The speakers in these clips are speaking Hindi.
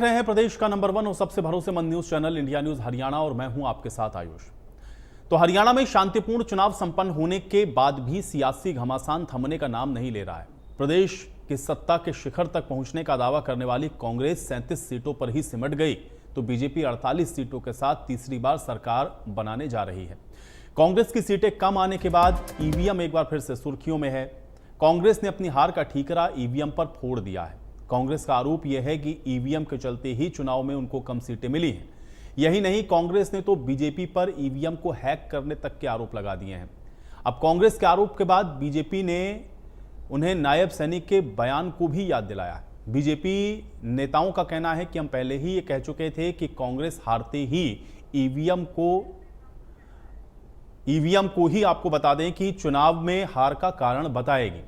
रहे हैं प्रदेश का नंबर 1 और सबसे भरोसेमंद news channel India news Haryana और मैं हूं आपके साथ आयुष। तो हरियाणा में शांतिपूर्ण चुनाव संपन्न होने के बाद भी सियासी घमासान थमने का नाम नहीं ले रहा है। प्रदेश की सत्ता के शिखर तक पहुंचने का दावा करने वाली कांग्रेस 37 सीटों पर ही सिमट गई तो बीजेपी 48 सीटों के साथ तीसरी बार सरकार बनाने जा रही है। कांग्रेस की सीटें कम आने के बाद ईवीएम एक बार फिर से सुर्खियों में है। कांग्रेस ने अपनी हार का ठीकरा ईवीएम पर फोड़ दिया है। कांग्रेस का आरोप यह है कि ईवीएम के चलते ही चुनाव में उनको कम सीटें मिली हैं। यही नहीं, कांग्रेस ने तो बीजेपी पर ईवीएम को हैक करने तक के आरोप लगा दिए हैं। अब कांग्रेस के आरोप के बाद बीजेपी ने उन्हें नायब सैनिक के बयान को भी याद दिलाया है। बीजेपी नेताओं का कहना है कि हम पहले ही ये कह चुके थे कि कांग्रेस हारते ही ईवीएम को ही आपको बता दें कि चुनाव में हार का कारण बताएगी,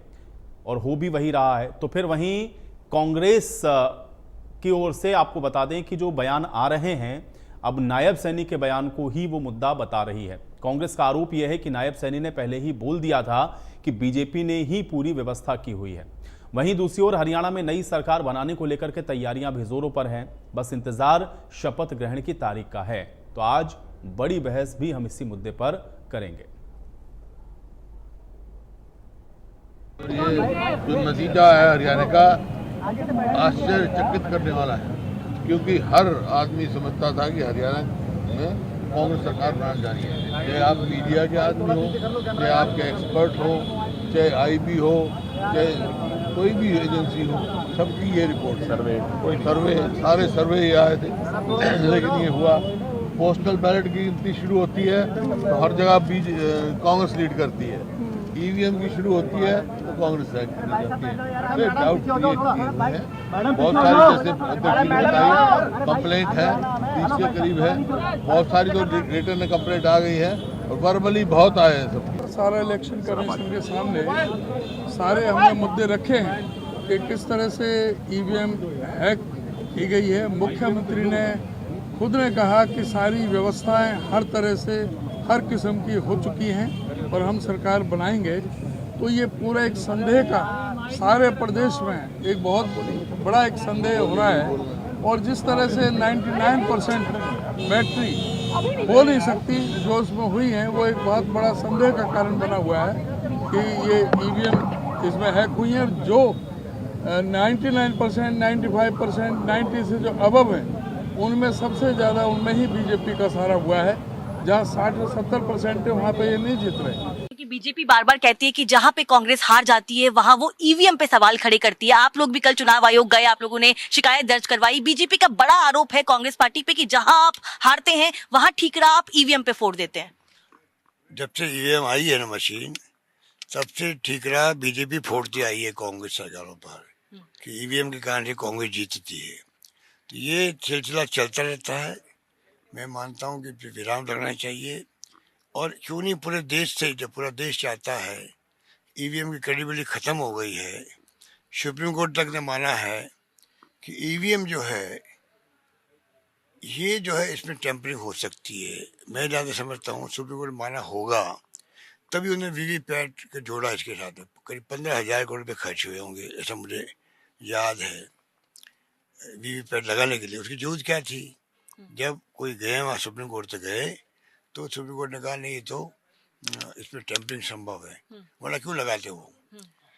और हो भी वही रहा है। तो फिर वहीं कांग्रेस की ओर से आपको बता दें कि जो बयान आ रहे हैं अब नायब सैनी के बयान को ही वो मुद्दा बता रही है। कांग्रेस का आरोप यह है कि नायब सैनी ने पहले ही बोल दिया था कि बीजेपी ने ही पूरी व्यवस्था की हुई है। वहीं दूसरी ओर हरियाणा में नई सरकार बनाने को लेकर के तैयारियां भी जोरों पर हैं। बस इंतजार शपथ ग्रहण की तारीख का है। तो आज बड़ी बहस भी हम इसी मुद्दे पर करेंगे। ये जो नतीजा है हरियाणा का आश्चर्यचकित करने वाला है, क्योंकि हर आदमी समझता था कि हरियाणा में कांग्रेस सरकार बनाने जा रही है। चाहे आप मीडिया के आदमी हो, चाहे आपके एक्सपर्ट हो, चाहे आईबी हो, चाहे कोई भी एजेंसी हो, सबकी ये रिपोर्ट सर्वे सारे सर्वे ये आए थे। लेकिन ये हुआ, पोस्टल बैलेट की गिनती शुरू होती है तो हर जगह कांग्रेस लीड करती है। ईवीएम की शुरू होती है तो कांग्रेस जाती है। डाउट है, बहुत सारी जैसे अध्यक्ष ने बताई कंप्लेंट है 30 के करीब है। बहुत सारी तो रिटर्न कंप्लेंट आ गई है और वर्बली बहुत आए हैं सब। सारा इलेक्शन कमीशन के सामने सारे हमने मुद्दे रखे हैं कि किस तरह से ईवीएम हैक की गई है। मुख्यमंत्री ने खुद ने कहा कि सारी व्यवस्थाएं हर तरह से हर किस्म की हो चुकी हैं और हम सरकार बनाएंगे। तो ये पूरा एक संदेह का सारे प्रदेश में एक बहुत बड़ा एक संदेह हो रहा है। और जिस तरह से 99% बैटरी हो नहीं सकती जो उसमें हुई है, वो एक बहुत बड़ा संदेह का कारण बना हुआ है कि ये ईवीएम इसमें हैक हुई है। जो 99%, 95%, 90 से जो अबव है उनमें सबसे ज़्यादा उनमें ही बीजेपी का सहारा हुआ है। जहाँ 60-70% है वहाँ पे ये नहीं जीत रहे। कि बीजेपी बार बार कहती है कि जहाँ पे कांग्रेस हार जाती है वहाँ वो ईवीएम पे सवाल खड़े करती है। आप लोग भी कल चुनाव आयोग गए, आप लोगों ने शिकायत दर्ज करवाई। बीजेपी का बड़ा आरोप है कांग्रेस पार्टी पे कि जहाँ आप हारते हैं वहाँ ठीकरा आप ईवीएम पे फोड़ देते हैं। जब से ईवीएम आई है ना मशीन, तब से ठीकरा बीजेपी फोड़ती आई है कांग्रेस सरकारों पर कि ईवीएम के कारण ही कांग्रेस जीतती है। तो ये सिलसिला चलता रहता है। मैं मानता हूँ कि विराम लगना चाहिए। और क्यों नहीं पूरे देश से, जब पूरा देश चाहता है, ईवीएम की क्रेडिबिलिटी ख़त्म हो गई है। सुप्रीम कोर्ट तक ने माना है कि ईवीएम जो है ये जो है इसमें टेम्परिंग हो सकती है। मैं ज़्यादा समझता हूँ सुप्रीम कोर्ट माना होगा तभी उन्हें वीवीपैट का जोड़ा इसके साथ। करीब 15,000 करोड़ रुपये खर्च हुए होंगे, ऐसा मुझे याद है वीवीपैट लगाने के लिए। उसकी जरूरत क्या थी? जब कोई गए वहाँ सुप्रीम कोर्ट तक गए तो सुप्रीम कोर्ट ने कहा नहीं तो इसमें टेम्परिंग संभव है, वरना क्यों लगाते हो?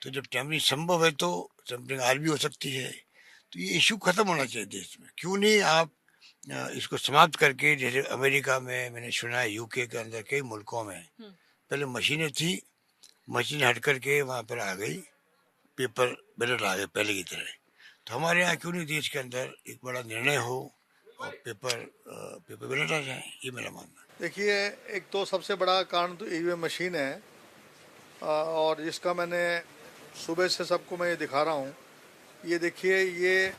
तो जब टेम्परिंग संभव है तो टेम्परिंग आज भी हो सकती है। तो ये इशू खत्म होना चाहिए देश में। क्यों नहीं आप इसको समाप्त करके, जैसे अमेरिका में मैंने सुना है, यूके के अंदर कई मुल्कों में पहले मशीनें थी, मशीन हट करके वहाँ पर आ गई पेपर बैलेट आ गए पहले की तरह। तो हमारे यहाँ क्यों नहीं देश के अंदर एक बड़ा निर्णय हो और पेपर बैलेट आ जाए? ये मेरा मानना है। देखिए, एक तो सबसे बड़ा कारण तो ईवीएम मशीन है और जिसका मैंने सुबह से सबको मैं ये दिखा रहा हूँ। ये देखिए, ये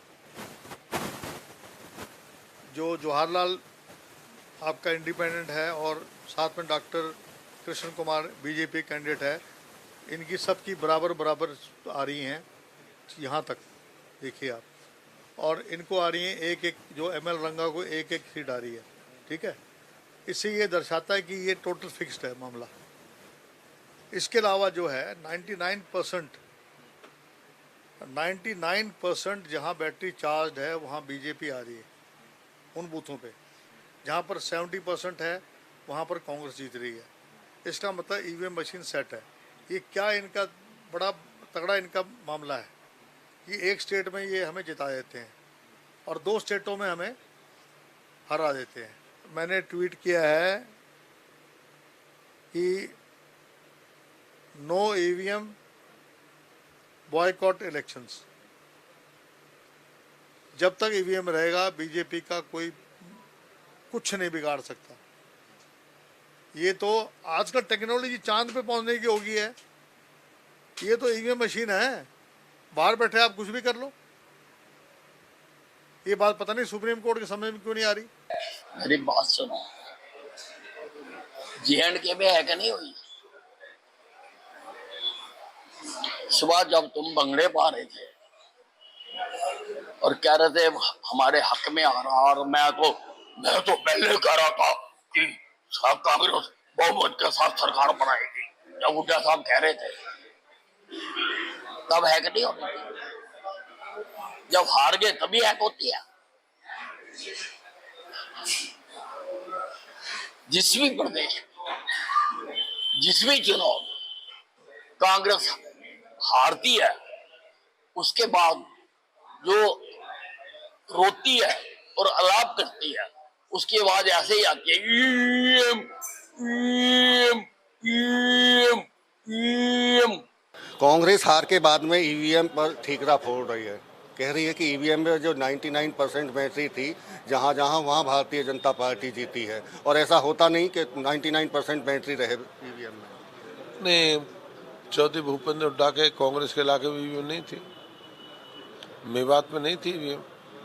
जो जवाहरलाल आपका इंडिपेंडेंट है और साथ में doctor Krishna Kumar BJP candidate है, इनकी सबकी बराबर आ रही हैं यहाँ तक, देखिए आप। और इनको आ रही है एक जो ML रंगा को एक सीट आ रही है, ठीक है। इससे ये दर्शाता है कि ये टोटल फिक्स्ड है मामला। इसके अलावा जो है 99% 99% जहाँ बैटरी चार्ज है वहाँ बीजेपी आ रही है उन बूथों पे। जहाँ पर 70% है वहाँ पर कांग्रेस जीत रही है। इसका मतलब ईवीएम मशीन सेट है। ये क्या इनका बड़ा तगड़ा इनका मामला है कि एक स्टेट में ये हमें जिता देते हैं और 2 स्टेटों में हमें हरा देते हैं। मैंने ट्वीट किया है कि नो ईवीएम बॉयकॉट इलेक्शंस। जब तक ईवीएम रहेगा बीजेपी का कोई कुछ नहीं बिगाड़ सकता। ये तो आजकल टेक्नोलॉजी चांद पे पहुंचने की होगी है। ये तो ईवीएम मशीन है, बाहर बैठे आप कुछ भी कर लो। ये बात पता नहीं सुप्रीम कोर्ट के समझ में क्यों नहीं आ रही। मेरी बात सुनो, J&K में है कि नहीं हुई? सुबह जब तुम भंगड़े पा रहे थे और कह रहे थे हमारे हक में आ रहा, और मैं तो पहले कह रहा था कि कांग्रेस बहुमत के साथ सरकार बनाएगी, जब हुड्डा साहब कह रहे थे तब हैक नहीं होती थी। जब हार गए तभी हैक होती है। जिस भी प्रदेश, जिस भी चुनाव कांग्रेस हारती है, उसके बाद जो रोती है और अलाप करती है, उसकी आवाज ऐसे ही आती है, ईएम। कांग्रेस हार के बाद में ईवीएम पर ठीकरा फोड़ रही है। कह रही है कि ईवीएम में जो 99% बैटरी थी, जहां जहां वहां भारतीय जनता पार्टी जीती है, और ऐसा होता नहीं कि 99% बैटरी रहे ईवीएम में। नहीं, चौधरी भूपेंद्र हुड्डा के कांग्रेस के इलाके में ईवीएम नहीं थी, मेवात में नहीं थी ईवीएम।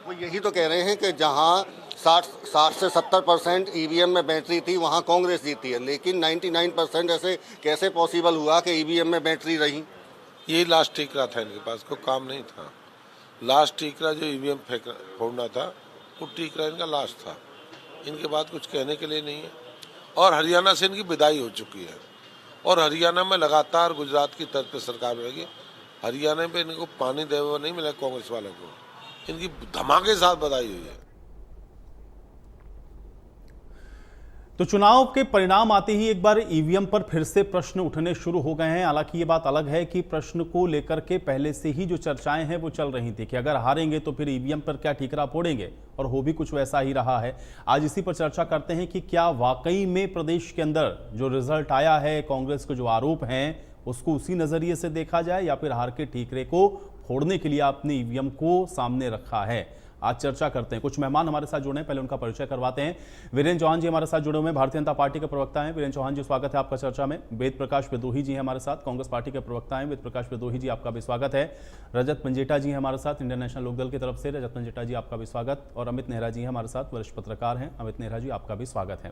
वो यही तो कह रहे हैं कि जहां 60 से 70% ईवीएम में बैटरी थी वहां कांग्रेस जीती है, लेकिन 99% ऐसे कैसे पॉसिबल हुआ कि ईवीएम में बैटरी रही? ये लास्ट टीकरा था इनके पास, कोई काम नहीं था। लास्ट टीकरा जो ईवीएम फोड़ना था, वो टीकरा इनका लास्ट था। इनके बाद कुछ कहने के लिए नहीं है। और हरियाणा से इनकी विदाई हो चुकी है, और हरियाणा में लगातार गुजरात की तर्ज पे सरकार रहेगी। हरियाणा में इनको पानी दे हुआ नहीं मिला कांग्रेस वालों को, इनकी धमाके के साथ बधाई हुई है। तो चुनाव के परिणाम आते ही एक बार ईवीएम पर फिर से प्रश्न उठने शुरू हो गए हैं। हालांकि ये बात अलग है कि प्रश्न को लेकर के पहले से ही जो चर्चाएं हैं वो चल रही थी कि अगर हारेंगे तो फिर ईवीएम पर क्या ठीकरा फोड़ेंगे, और हो भी कुछ वैसा ही रहा है। आज इसी पर चर्चा करते हैं कि क्या वाकई में प्रदेश के अंदर जो रिजल्ट आया है, कांग्रेस के जो आरोप हैं, उसको उसी नजरिए से देखा जाए या फिर हार के ठीकरे को फोड़ने के लिए आपने ईवीएम को सामने रखा है। आज चर्चा करते हैं। कुछ मेहमान हमारे साथ जुड़े हैं, पहले उनका परिचय करवाते हैं। वीरेंद्र चौहान जी हमारे साथ जुड़े हुए हैं, भारतीय जनता पार्टी के प्रवक्ता हैं। वीरेंद्र चौहान जी, स्वागत है आपका चर्चा में। वेद प्रकाश विद्रोही जी हैं हमारे साथ, कांग्रेस पार्टी के प्रवक्ता हैं। वेद प्रकाश विद्रोही जी, आपका भी स्वागत है। रजत मंजेटा जी हैं हमारे साथ, इंडियन नेशनल लोकदल की तरफ से। रजत मंजेटा जी, आपका भी स्वागत। और अमित नेहरा जी हैं हमारे साथ, वरिष्ठ पत्रकार हैं। अमित नेहरा जी, आपका भी स्वागत है।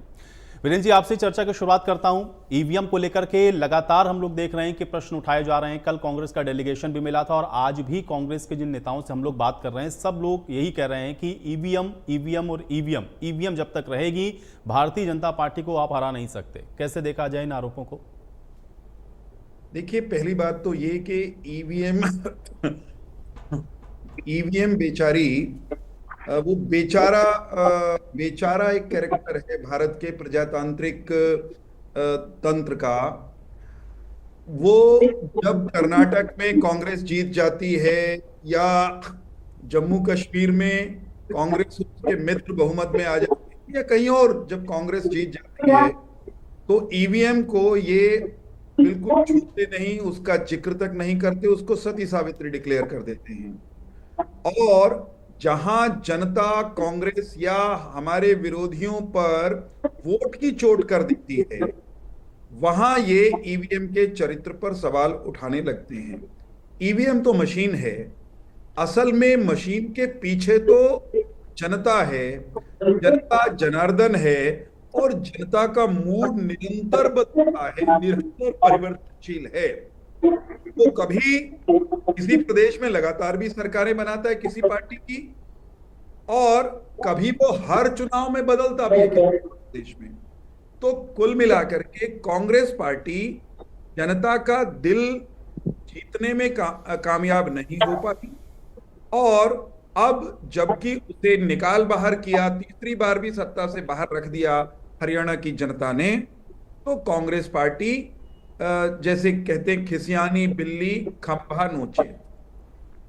वीरेंद्र जी, आपसे चर्चा की शुरुआत करता हूं। ईवीएम को लेकर के लगातार हम लोग देख रहे हैं कि प्रश्न उठाए जा रहे हैं। कल कांग्रेस का डेलीगेशन भी मिला था, और आज भी कांग्रेस के जिन नेताओं से हम लोग बात कर रहे हैं, सब लोग यही कह रहे हैं कि ईवीएम और ईवीएम जब तक रहेगी, भारतीय जनता पार्टी को आप हरा नहीं सकते। कैसे देखा जाए इन आरोपों को? देखिए, पहली बात तो ये कि ईवीएम बेचारी, वो बेचारा एक कैरेक्टर है भारत के प्रजातांत्रिक तंत्र का। वो जब कर्नाटक में कांग्रेस जीत जाती है या जम्मू कश्मीर में कांग्रेस उसके मित्र बहुमत में आ जाती है, या कहीं और जब कांग्रेस जीत जाती है, तो ईवीएम को ये बिल्कुल छूते नहीं, उसका जिक्र तक नहीं करते, उसको सती सावित्री डिक्लेयर कर देते हैं। और जहां जनता कांग्रेस या हमारे विरोधियों पर वोट की चोट कर देती है, वहां ये ईवीएम के चरित्र पर सवाल उठाने लगते हैं। ईवीएम तो मशीन है, असल में मशीन के पीछे तो जनता है, जनता जनार्दन है, और जनता का मूड निरंतर बदलता है, निरंतर परिवर्तनशील है। तो कभी किसी प्रदेश में लगातार भी सरकारें बनाता है किसी पार्टी की, और कभी वो हर चुनाव में बदलता भी है किसी प्रदेश में। तो कुल मिलाकर के कांग्रेस पार्टी जनता का दिल जीतने में कामयाब नहीं हो पाई। और अब जबकि उसे निकाल बाहर किया, तीसरी बार भी सत्ता से बाहर रख दिया हरियाणा की जनता ने, तो कांग्रेस पार्टी जैसे कहते हैं खिसियानी बिल्ली खंभा नोचे।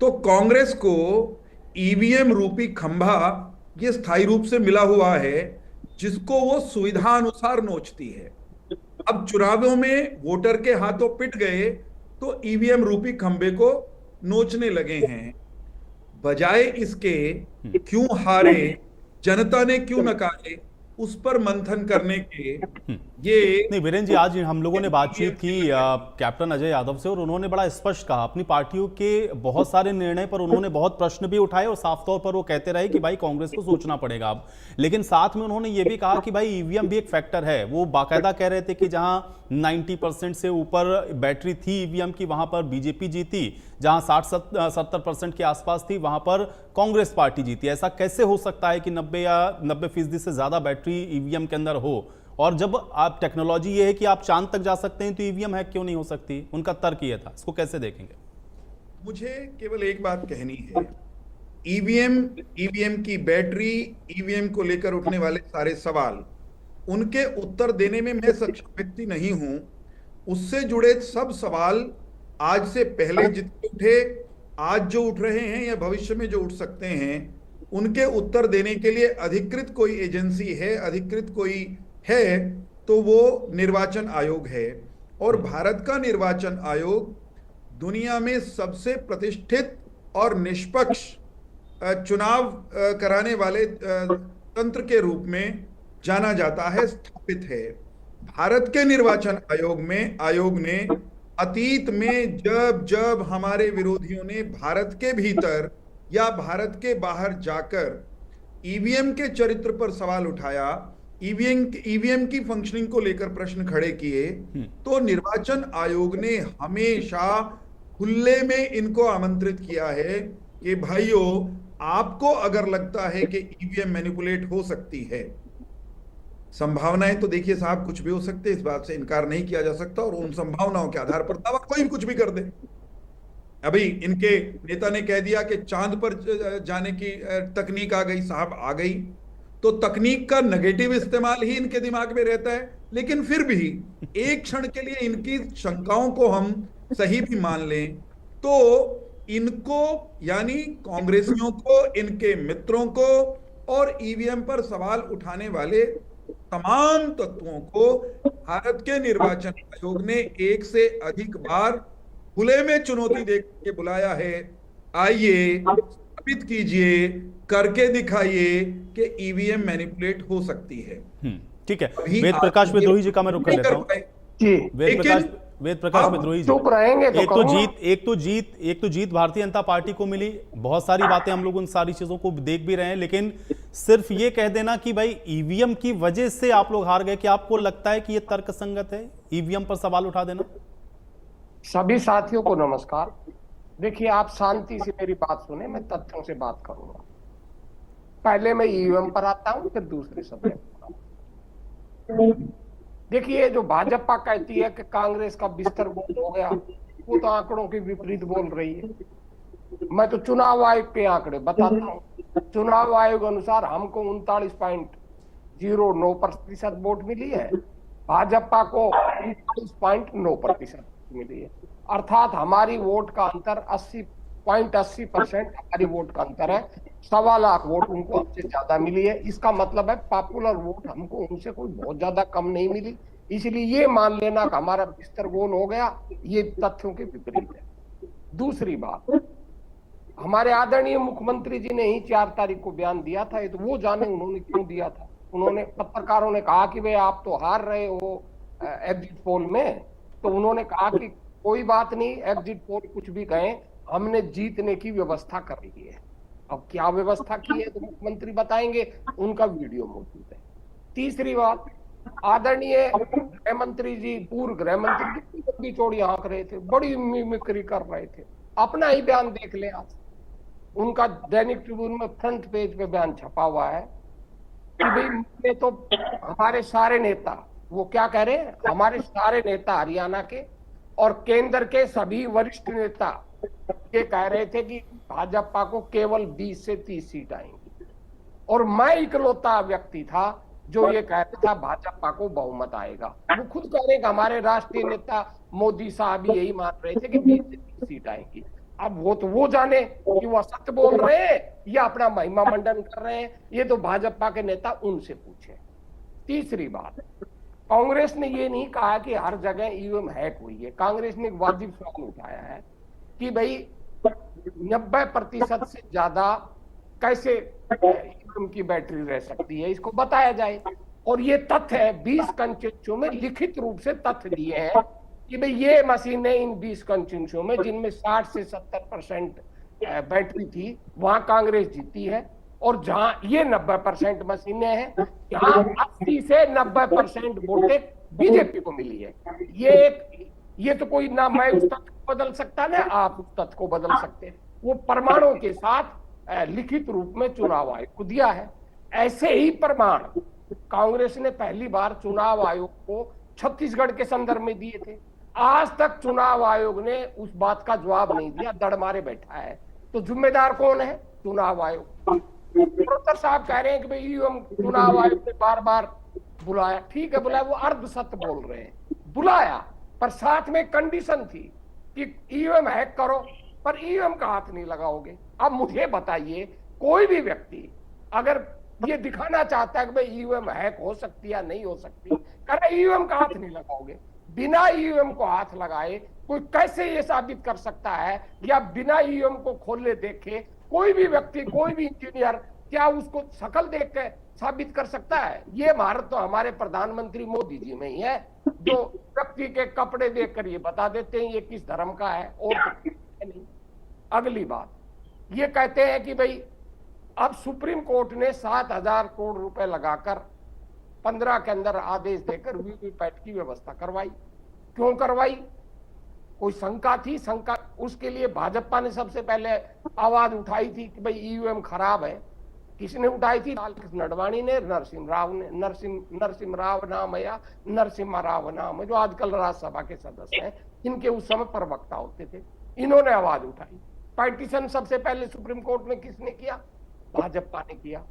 तो कांग्रेस को ईवीएम रूपी खंभा ये स्थायी रूप से मिला हुआ है, जिसको वो सुविधा अनुसार नोचती है। अब चुनावों में वोटर के हाथों पिट गए तो ईवीएम रूपी खंभे को नोचने लगे हैं। बजाय इसके क्यों हारे, जनता ने क्यों नकारे, उस पर मंथन करने के ये नहीं वीरेंद्र जी, आज हम लोगों ने बातचीत की कैप्टन अजय यादव से और उन्होंने बड़ा स्पष्ट कहा अपनी पार्टियों के बहुत सारे निर्णय पर उन्होंने बहुत प्रश्न भी उठाए और साफ तौर पर वो कहते रहे कि भाई कांग्रेस को सोचना पड़ेगा अब। लेकिन साथ में उन्होंने ये भी कहा कि भाई ईवीएम भी एक फैक्टर है। वो बाकायदा कह रहे थे कि जहां 90% से ऊपर बैटरी थी ईवीएम की वहां पर बीजेपी जीती, जहां 60-70% के आसपास थी वहां पर कांग्रेस पार्टी जीती। ऐसा कैसे हो सकता है कि 90% से ज्यादा बैटरी ईवीएम के अंदर हो? और जब आप टेक्नोलॉजी ये है कि आप चांद तक जा सकते हैं तो ईवीएम हैक क्यों नहीं हो सकती? उनका तर्क ये था, इसको कैसे देखेंगे? मुझे केवल एक बात कहनी है, ईवीएम की बैटरी, ईवीएम को लेकर उठने वाले सारे सवाल, उनके उत्तर देने में मैं सक्षम व्यक्ति नहीं हूं। उससे जुड़े सब सवाल आज से पहले जितने उठे, आज जो उठ रहे हैं या भविष्य में जो उठ सकते हैं, उनके उत्तर देने के लिए अधिकृत कोई एजेंसी है, अधिकृत कोई है तो वो निर्वाचन आयोग है। और भारत का निर्वाचन आयोग दुनिया में सबसे प्रतिष्ठित और निष्पक्ष चुनाव कराने वाले तंत्र के रूप में जाना जाता है, स्थापित है। भारत के निर्वाचन आयोग ने अतीत में जब जब हमारे विरोधियों ने भारत के भीतर या भारत के बाहर जाकर ईवीएम के चरित्र पर सवाल उठाया, ईवीएम की फंक्शनिंग को लेकर प्रश्न खड़े किए, तो निर्वाचन आयोग ने हमेशा खुले में इनको आमंत्रित किया है कि भाइयों, आपको अगर लगता है कि ईवीएम मैनिपुलेट हो सकती है, संभावनाएं तो देखिए साहब कुछ भी हो सकते, इस बात से इनकार नहीं किया जा सकता, और उन संभावनाओं के आधार पर दावा कोई भी कुछ भी कर दे। अभी इनके नेता ने कह दिया कि चांद पर जाने की तकनीक आ गई, साहब आ गई, तो तकनीक का नेगेटिव इस्तेमाल ही इनके दिमाग में रहता है। लेकिन फिर भी एक क्षण के लिए इनकी शंकाओं को हम सही भी मान लें तो इनको, यानी कांग्रेसियों को, इनके मित्रों को और ईवीएम पर सवाल उठाने वाले तमाम तत्वों को भारत के निर्वाचन आयोग ने एक से अधिक बार खुले में चुनौती दे के बुलाया है। आइए साबित कीजिए, करके दिखाइए कि ईवीएम मैनिपुलेट हो सकती है। ठीक है, वेद प्रकाश विद्रोही जी का मैं रुक कर लेता हूं। वेद प्रकाश विद्रोही जी, चुप रहेंगे तो एक तो जीत भारतीय जनता पार्टी को मिली, बहुत सारी बातें हम लोग उन सारी चीजों को देख भी रहे हैं, लेकिन सिर्फ ये कह देना कि भाई ईवीएम की वजह से आप लोग हार गए, कि आपको लगता है कि ये तर्कसंगत है ईवीएम पर सवाल उठा देना? सभी साथियों को नमस्कार। देखिए, आप शांति से मेरी बात सुने, मैं तथ्यों से बात करूंगा। पहले मैं ईवीएम पर आता हूं, फिर दूसरे सब्जेक्ट पर। देखिए, जो भाजपा कहती है कि कांग्रेस का बिस्तर गोल हो गया, वो तो आंकड़ों के विपरीत बोल रही है। मैं तो चुनाव आयोग के आंकड़े बताता हूं। चुनाव आयोग अनुसार हमको 39.09% वोट मिली है, भाजपा को 39.9% मिली है। अर्थात हमारी वोट का अंतर 80.80% हमारी वोट का अंतर है। 1.25 लाख वोट उनको हमसे ज्यादा मिली है। इसका मतलब है पॉपुलर वोट हमको उनसे कोई बहुत ज्यादा कम नहीं मिली। इसलिए ये मान लेना कि हमारा बिस्तर गोल हो गया, ये तथ्यों के विपरीत है। दूसरी बात, हमारे आदरणीय मुख्यमंत्री जी ने ही 4 तारीख को बयान दिया था, ये तो वो जाने उन्होंने क्यों दिया था। उन्होंने, पत्रकारों ने कहा कि भाई आप तो हार रहे हो एग्जिट पोल में, तो उन्होंने कहा कि कोई बात नहीं, एग्जिट पोल कुछ भी कहें, हमने जीतने की व्यवस्था कर ली है। अब क्या व्यवस्था की है तो मुख्यमंत्री बताएंगे, उनका वीडियो मौजूद है। तीसरी बात, आदरणीय गृह मंत्री जी, पूर्व गृह मंत्री जी चौड़ी हाँक रहे थे, बड़ी मिमिक्री कर रहे थे। अपना ही बयान देख ले आज, उनका दैनिक ट्रिब्यून में फ्रंट पेज पे बयान छपा हुआ है कि भाई तो हमारे सारे नेता, वो क्या कह रहे हैं, हमारे सारे नेता हरियाणा के और केंद्र के सभी वरिष्ठ नेता ये कह रहे थे कि भाजपा को केवल 20 से 30 सीट आएंगी, और मैं इकलौता व्यक्ति था जो ये कह रहा था भाजपा को बहुमत आएगा। वो खुद कह रहे हैं कि हमारे राष्ट्रीय नेता मोदी साहब यही मान रहे थे कि 20 से 30 सीट आएंगी। अब वो तो वो जाने कि वो सत्य बोल रहे हैं या अपना महिमा मंडन कर रहे हैं, ये तो भाजपा के नेता उनसे पूछे। तीसरी बात, कांग्रेस ने ये नहीं कहा कि हर जगह ईवीएम हैक हुई है। कांग्रेस ने एक वाजिब सवाल उठाया है कि भाई 90% से ज्यादा कैसे ईवीएम की बैटरी रह सकती है, इसको बताया जाए। और ये तथ्य है, 20 कंस्टिट्यूएंसियों में लिखित रूप से तथ्य दिए हैं कि भाई ये मशीनें इन 20 कंस्टिट्यूएंसियों में जिनमें 60 से 70% बैटरी थी, वहां कांग्रेस जीती है, और जहां ये 90% मशीनें हैं, यहाँ 80 से 90% वोटें बीजेपी को मिली है। ये तो कोई ना मैं उस तथ्य को बदल सकता, ना आप उस तथ्य को बदल सकते हैं। वो प्रमाणों के साथ लिखित रूप में चुनाव आयोग को दिया है। ऐसे ही प्रमाण कांग्रेस ने पहली बार चुनाव आयोग को छत्तीसगढ़ के संदर्भ में दिए थे। आज तक चुनाव आयोग ने उस बात का जवाब नहीं दिया, दड़ मारे बैठा है। तो जिम्मेदार कौन है? चुनाव आयोग। प्रोफेसर साहब कह रहे हैं कि भाई ईवीएम चुनाव आयोग ने बार बार बुलाया। ठीक है, बुलाया, वो अर्ध सत्य बोल रहे हैं। बुलाया, पर साथ में कंडीशन थी कि ईवीएम हैक करो, पर ईवीएम का हाथ नहीं लगाओगे। अब मुझे बताइए, कोई भी व्यक्ति अगर ये दिखाना चाहता है कि भाई ईवीएम हैक हो सकती है या नहीं हो सकती, कह रहे ईवीएम का हाथ नहीं लगाओगे। बिना ईवीएम को हाथ लगाए कोई कैसे ये साबित कर सकता है, या बिना ईवीएम को खोले देखे कोई भी व्यक्ति, कोई भी इंजीनियर क्या उसको शक्ल देख के साबित कर सकता है? ये महारत तो हमारे प्रधानमंत्री मोदी जी में ही है, जो व्यक्ति के कपड़े देखकर ये बता देते हैं ये किस धर्म का है, और नहीं। अगली बात, ये कहते हैं कि भाई अब सुप्रीम कोर्ट ने 7,000 करोड़ रुपए लगाकर 15 के अंदर आदेश देकर वीवीपैट की व्यवस्था करवाई। क्यों करवाई? कोई शंका थी? शंका उसके लिए भाजपा ने सबसे पहले आवाज उठाई थी कि भाई ईवीएम खराब है। किसने उठाई थी? नडवाणी ने, नरसिम्हा राव नाम है या नरसिम्हा राव नाम है, जो आजकल राज्यसभा के सदस्य हैं, इनके उस समय प्रवक्ता होते थे। इन्होंने आवाज उठाई। पार्टीशन सबसे पहले सुप्रीम कोर्ट में किसने किया? भाजपा ने किया।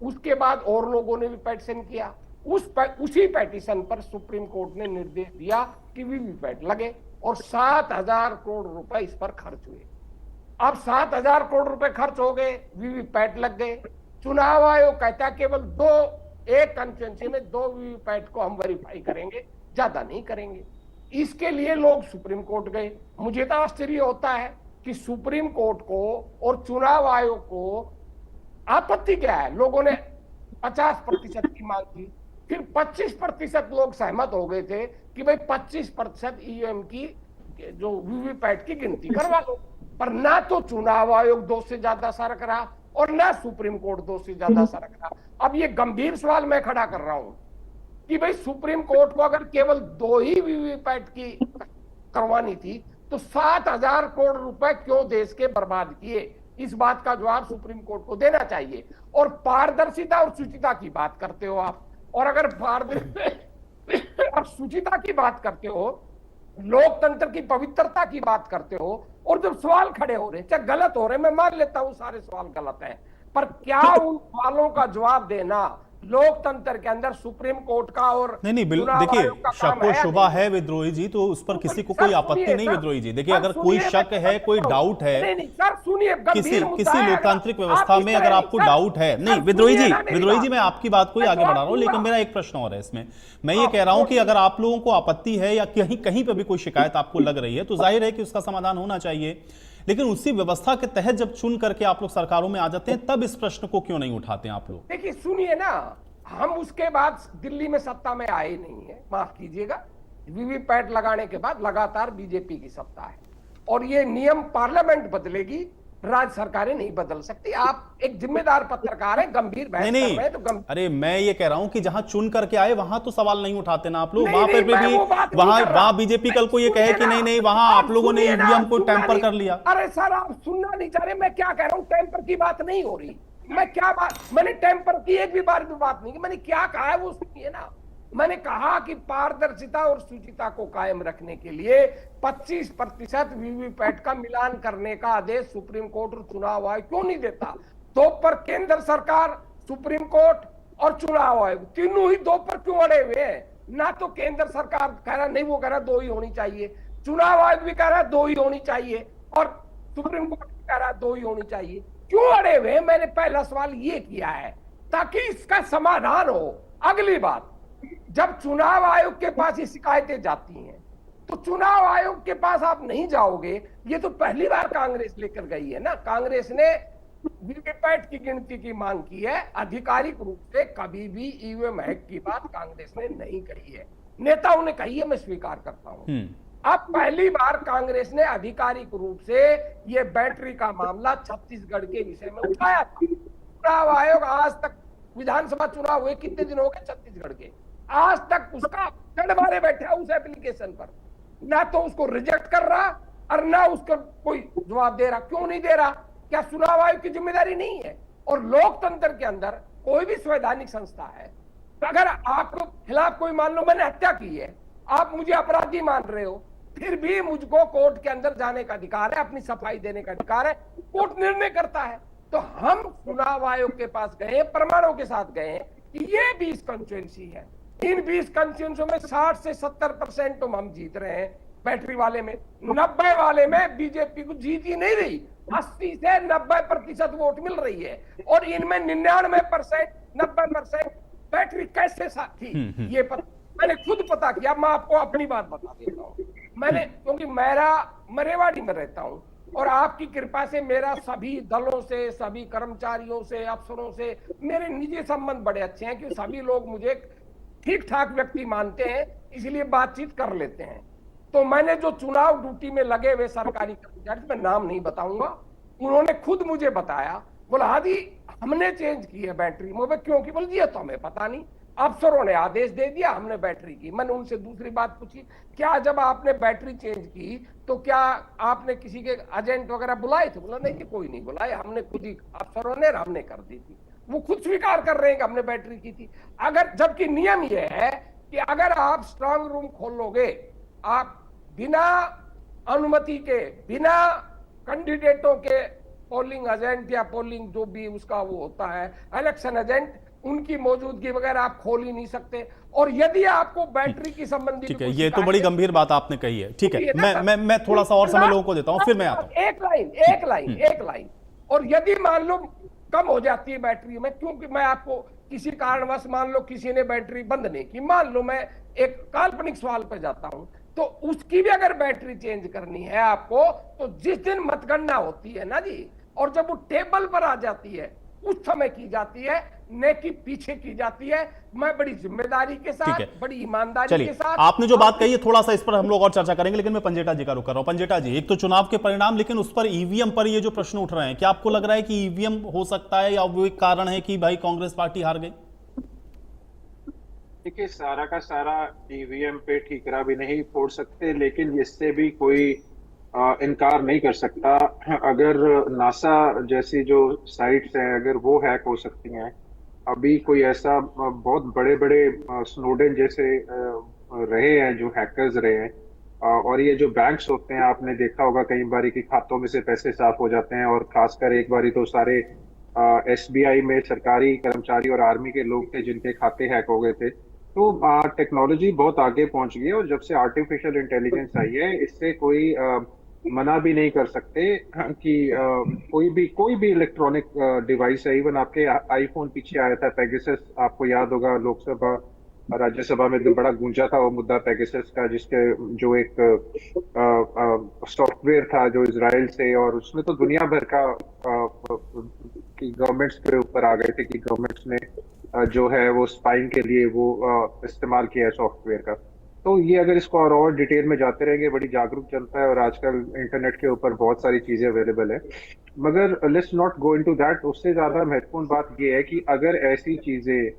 उसके बाद और लोगों ने भी पेटिशन किया। उसी पेटिशन पर सुप्रीम कोर्ट ने निर्देश दिया कि वीवीपैट लगे, और 7,000 करोड़ रुपए इस पर खर्च हुए। अब 7,000 करोड़ रुपए खर्च हो गए, वीवीपैट लग गए। चुनाव आयोग कहता है केवल एक कंस्टिट्यूएंसी में 2 वीवीपैट को हम वेरीफाई करेंगे, ज्यादा नहीं करेंगे। इसके लिए लोग सुप्रीम कोर्ट गए। मुझे तो आश्चर्य होता है कि सुप्रीम कोर्ट को और चुनाव आयोग को आपत्ति क्या है? लोगों ने 50% की मांग की, फिर 25% लोग सहमत हो गए थे कि भाई 25% ईवीएम की जो वीवीपैट की गिनती करवा लो। पर ना तो चुनाव आयोग 2 से ज्यादा सरक रहा और ना सुप्रीम कोर्ट 2 से ज्यादा सरक रहा। अब ये गंभीर सवाल मैं खड़ा कर रहा हूं कि भाई सुप्रीम कोर्ट को अगर केवल 2 ही वीवीपैट की करवानी थी तो 7,000 करोड़ रुपए क्यों देश के बर्बाद किए? इस बात का जवाब सुप्रीम कोर्ट को देना चाहिए। और पारदर्शिता और शुचिता की बात करते हो आप, और अगर पारदर्शिता और शुचिता की बात करते हो, लोकतंत्र की पवित्रता की बात करते हो, और जब सवाल खड़े हो रहे, चाहे गलत हो रहे, मैं मान लेता हूं सारे सवाल गलत हैं, पर क्या उन सवालों का जवाब देना लोकतंत्र के अंदर सुप्रीम कोर्ट का और नहीं देखिए, शक व शुबा है विद्रोही जी, तो उस पर किसी को कोई आपत्ति नहीं विद्रोही जी। देखिए, अगर कोई शक है, कोई डाउट है, किसी लोकतांत्रिक व्यवस्था में अगर आपको डाउट है, नहीं विद्रोही जी मैं आपकी बात को ही आगे बढ़ा रहा हूं, लेकिन मेरा एक प्रश्न और है इसमें। मैं ये कह रहा हूं कि अगर आप लोगों को आपत्ति है या कहीं पर भी कोई शिकायत आपको लग रही है, तो जाहिर है कि उसका समाधान होना चाहिए। लेकिन उसी व्यवस्था के तहत जब चुन करके आप लोग सरकारों में आ जाते हैं, तब इस प्रश्न को क्यों नहीं उठाते आप लोग? देखिए, सुनिए ना, हम उसके बाद दिल्ली में सत्ता में आए नहीं है, माफ कीजिएगा। वीवीपैट लगाने के बाद लगातार बीजेपी की सत्ता है, और ये नियम पार्लियामेंट बदलेगी, राज्य सरकारें नहीं बदल सकती। आप एक जिम्मेदार पत्रकार हैं, गंभीर बहस कर रहे हैं तो अरे मैं ये कह रहा हूं कि जहां चुन करके आए वहां तो सवाल नहीं उठाते ना आप लोग। वहां पर भी वहां बीजेपी कल को ये कहे कि नहीं वहां आप लोगों ने ईवीएम को टेम्पर कर लिया। अरे सर, आप सुनना नहीं चाह रहे। मैं क्या कह रहा हूं, टेम्पर की बात नहीं हो रही। मैं क्या बात, मैंने टेम्पर की एक भी बार भी बात नहीं की। मैंने क्या कहा है वो सुनिए ना। मैंने कहा कि पारदर्शिता और शुचिता को कायम रखने के लिए 25% वीवीपैट का मिलान करने का आदेश सुप्रीम कोर्ट और चुनाव आयोग क्यों नहीं देता? दो पर केंद्र सरकार, सुप्रीम कोर्ट और चुनाव आयोग तीनों ही दो पर क्यों अड़े हुए हैं? ना तो केंद्र सरकार कह रहा नहीं, वो कह रहा दो ही होनी चाहिए, चुनाव आयोग भी कह रहा दो ही होनी चाहिए और सुप्रीम कोर्ट भी कह रहा दो ही होनी चाहिए। क्यों अड़े हुए? मैंने पहला सवाल ये किया है ताकि इसका समाधान हो। अगली बात, जब चुनाव आयोग के पास ये शिकायतें जाती हैं तो चुनाव आयोग के पास आप नहीं जाओगे। ये तो पहली बार कांग्रेस लेकर गई है ना। कांग्रेस ने वीवीपैट की गिनती की मांग की है, आधिकारिक रूप से कभी भी ईवीएम हैक की बात कांग्रेस ने नहीं कही है। नेताओं ने कही है, मैं स्वीकार करता हूं। अब पहली बार कांग्रेस ने आधिकारिक रूप से ये बैटरी का मामला छत्तीसगढ़ के विषय में उठाया था। चुनाव आयोग आज तक, विधानसभा चुनाव हुए कितने दिन हो गए छत्तीसगढ़ के, आज तक उसका मारे बैठा उस एप्लीकेशन पर, ना तो उसको रिजेक्ट कर रहा और ना उसका कोई जवाब दे रहा। क्यों नहीं दे रहा? क्या चुनाव आयोग की जिम्मेदारी नहीं है? और लोकतंत्र के अंदर कोई भी संवैधानिक संस्था है, अगर आपको खिलाफ कोई, मान लो मैंने हत्या की है, आप मुझे अपराधी मान रहे हो, फिर भी मुझको कोर्ट के अंदर जाने का अधिकार है, अपनी सफाई देने का अधिकार है, कोर्ट निर्णय करता है। तो हम चुनाव आयोग के पास गए, प्रमाणों के साथ गए कि ये 20 कंस्टिट्यूएंसी है, इन 20 कंस्टिट्यूएंसियों में 60 से 70% तो हम जीत रहे हैं बैटरी वाले में, 90 वाले में बीजेपी को जीत ही नहीं रही, 80 से 90% वोट मिल रही है और इनमें 99%, 90% बैटरी कैसे थी ये मैंने खुद पता किया। मैं आपको अपनी बात बता देता हूँ। मैंने, क्योंकि मेरा मरेवाड़ी में रहता हूँ और आपकी कृपा से मेरा सभी दलों से, सभी कर्मचारियों से, अफसरों से मेरे निजी संबंध बड़े अच्छे हैं कि सभी लोग मुझे ठीक ठाक व्यक्ति मानते हैं, इसलिए बातचीत कर लेते हैं। तो मैंने जो चुनाव ड्यूटी में लगे हुए सरकारी कर्मचारी, मैं नाम नहीं बताऊंगा, उन्होंने खुद मुझे बताया, बोला हादी हमने चेंज की है बैटरी। मैं क्यों की? बोल दिया तो हमें पता नहीं, अफसरों ने आदेश दे दिया, हमने बैटरी की। मैंने उनसे दूसरी बात पूछी, क्या जब आपने बैटरी चेंज की तो क्या आपने किसी के एजेंट वगैरह बुलाए थे? बोला नहीं, कोई नहीं बुलाए, हमने खुद ही, अफसरों ने, हमने कर दी थी। वो खुद स्वीकार कर रहे हैं कि हमने बैटरी की थी। अगर, जबकि नियम यह है कि अगर आप स्ट्रांग रूम खोलोगे, आप बिना अनुमति के, बिना कैंडिडेटों के, पोलिंग एजेंट या पोलिंग जो भी उसका वो होता है, इलेक्शन एजेंट, उनकी मौजूदगी वगैरह आप खोल ही नहीं सकते। और यदि आपको बैटरी की संबंधी, ठीक है, ये तो बड़ी गंभीर बात आपने कही है। ठीक है, मैं थोड़ा सा और समय लोगों को देता हूं, फिर मैं आता हूं। एक लाइन। और यदि मान लो कम हो जाती है बैटरी में, क्योंकि मैं आपको किसी कारणवश, मान लो किसी ने बैटरी बंद नहीं की, मान लो मैं एक काल्पनिक सवाल पर जाता हूं, तो उसकी भी अगर बैटरी चेंज करनी है आपको, तो जिस दिन मतगणना होती है ना जी, और जब वो टेबल पर आ जाती है उस समय की जाती है, न कि पीछे की जाती है। मैं बड़ी जिम्मेदारी के साथ, बड़ी ईमानदारी के साथ, आपने जो बात कही है, थोड़ा सा इस पर हम लोग और चर्चा करेंगे, लेकिन मैं पंजेटा जी का रुक कर रहा हूं। पंजेटा जी, एक तो चुनाव के परिणाम, लेकिन उस पर ईवीएम पर ये जो प्रश्न उठ रहे हैं, क्या आपको लग रहा है कि ईवीएम हो सकता है या वो एक कारण है कि भाई कांग्रेस पार्टी हार गई? देखिए, सारा का सारा ईवीएम पे ठीकरा भी नहीं फोड़ सकते, लेकिन इससे भी कोई इनकार नहीं कर सकता। अगर नासा जैसी जो साइट्स हैं, अगर वो हैक हो सकती हैं, अभी कोई ऐसा बहुत बड़े बड़े स्नोडेन जैसे रहे हैं जो हैकर्स रहे हैं, और ये जो बैंक्स होते हैं, आपने देखा होगा कई बारी कि खातों में से पैसे साफ हो जाते हैं, और खासकर एक बारी तो सारे एसबीआई में सरकारी कर्मचारी और आर्मी के लोग थे जिनके खाते हैक हो गए थे। तो टेक्नोलॉजी बहुत आगे पहुंच गई है, और जब से आर्टिफिशियल इंटेलिजेंस आई है, इससे कोई मना भी नहीं कर सकते कि कोई भी इलेक्ट्रॉनिक डिवाइस है, इवन आपके आईफोन पीछे आया था पेगासस, आपको याद होगा, लोकसभा राज्यसभा में तो बड़ा गूंजा था वो मुद्दा पेगासस का, जिसके जो एक सॉफ्टवेयर था जो इजराइल से, और उसमें तो दुनिया भर का कि गवर्नमेंट्स के ऊपर आ गए थे कि गवर्नमेंट्स ने जो है वो स्पाइंग के लिए वो इस्तेमाल किया है सॉफ्टवेयर का। तो ये अगर इसको और डिटेल में जाते रहेंगे, बड़ी जागरूक जनता है और आजकल इंटरनेट के ऊपर बहुत सारी चीजें अवेलेबल है, मगर let's not go into that. उससे ज्यादा महत्वपूर्ण बात ये है कि अगर ऐसी चीजें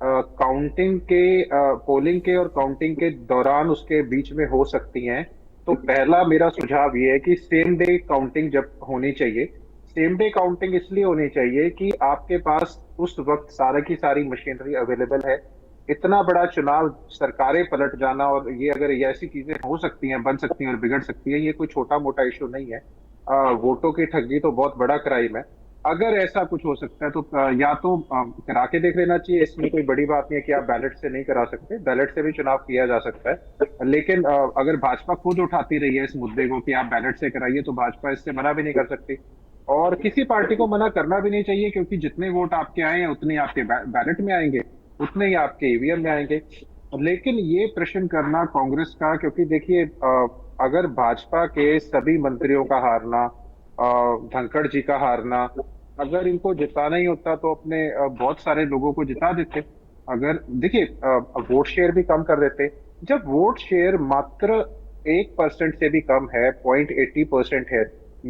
काउंटिंग के, पोलिंग के और काउंटिंग के दौरान उसके बीच में हो सकती हैं, तो पहला मेरा सुझाव ये है कि सेम डे काउंटिंग जब होनी चाहिए। सेम डे काउंटिंग इसलिए होनी चाहिए कि आपके पास उस वक्त सारा की सारी मशीनरी अवेलेबल है, इतना बड़ा चुनाव, सरकारें पलट जाना, और ये अगर ये ऐसी चीजें हो सकती हैं, बन सकती हैं और बिगड़ सकती है, ये कोई छोटा मोटा इशू नहीं है। वोटों की ठगी तो बहुत बड़ा क्राइम है। अगर ऐसा कुछ हो सकता है तो या तो करा के देख लेना चाहिए, इसमें कोई बड़ी बात नहीं है कि आप बैलेट से नहीं करा सकते, बैलेट से भी चुनाव किया जा सकता है। लेकिन अगर भाजपा खुद उठाती रही है इस मुद्दे को कि आप बैलेट से कराइए, तो भाजपा इससे मना भी नहीं कर सकती, और किसी पार्टी को मना करना भी नहीं चाहिए, क्योंकि जितने वोट आपके आए हैं उतने आपके बैलेट में आएंगे, उतने ही आपके ईवीएम में आएंगे। लेकिन ये प्रश्न करना कांग्रेस का, क्योंकि देखिए अगर भाजपा के सभी मंत्रियों का हारना, धनखड़ जी का हारना, अगर इनको जिताना ही होता तो अपने बहुत सारे लोगों को जिता देते। अगर देखिए वोट शेयर भी कम कर देते। जब वोट शेयर मात्र 1% से भी कम है, 0.80% है,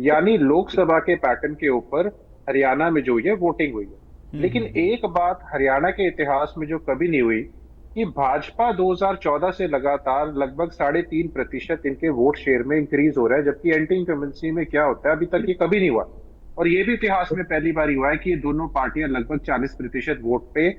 यानी लोकसभा के पैटर्न के ऊपर हरियाणा में जो ये वोटिंग हुई है। लेकिन एक बात हरियाणा के इतिहास में जो कभी नहीं हुई कि भाजपा 2014 से लगातार लगभग 3.5% इनके वोट शेयर में इंक्रीज हो रहा है, जबकि एंटी इंकम्बेंसी में क्या होता है अभी तक ये कभी नहीं हुआ। और ये भी इतिहास में पहली बार हुआ है कि ये दोनों पार्टियां लगभग 40% वोट पे